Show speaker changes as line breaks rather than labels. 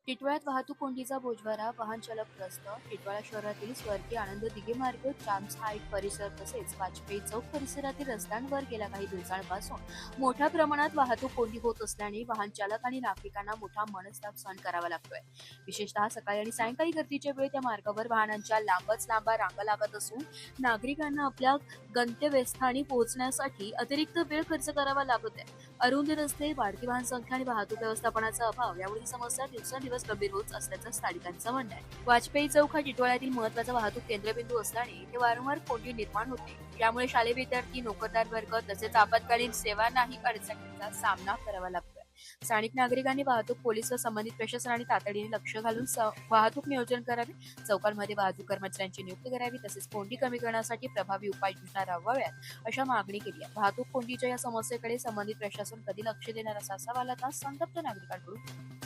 टिटवाळ्यात वाहतूक कोंडीचा बोजवारा, वाहन चालक त्रस्त. टिटवाळा शहरातील स्वर्गीय आनंद दिघे मार्ग, चाम्स हाईट परिसर तसेच वाजपेयी चौक परिसरातील रस्त्यांवर गेल्या काही दिवसांपासून मोठ्या प्रमाणात वाहतूक कोंडी होत असल्याने वाहन चालक आणि नागरिकांना मोठा मनस्ताप सहन करावा लागतोय. विशेषतः सकाळी आणि सायंकाळी गर्दीच्या वेळी त्या मार्गावर वाहनांच्या लांब रांगा लागत असून नागरिकांना आपल्या गंतव्यस्थानी पोहोचण्यासाठी अतिरिक्त वेळ खर्च करावा लागत आहे. अरुंद रस्ते, वाढती वाहन संख्या आणि वाहतूक व्यवस्थापनाचा अभाव यामुळे ही समस्या दिवसेंदिवस गंभीर होत असल्याचं स्थानिकांचं म्हणणं आहे. वाजपेयी चौक हा टिटवाळ्यातील महत्त्वाचा वाहतूक केंद्रबिंदू असल्याने इथे वारंवार कोंडी निर्माण होते. यामुळे शालेय विद्यार्थी, नोकरदार वर्ग तसेच आपत्कालीन सेवांनाही अडचणींचा सामना करावा लागतोय. स्थानिक नागरिकांनी वाहतूक पोलीस व संबंधित प्रशासनाने तातडीने लक्ष घालून वाहतूक नियोजन करावे, चौकांमध्ये वाहतूक कर्मचाऱ्यांची नियुक्ती करावी तसेच कोंडी कमी करण्यासाठी प्रभावी उपाययोजना राबवाव्यात अशा मागणी केली आहे. वाहतूक कोंडीच्या या समस्येकडे संबंधित प्रशासन कधी लक्ष देणार असा सवाल आता संतप्त नागरिकांकडून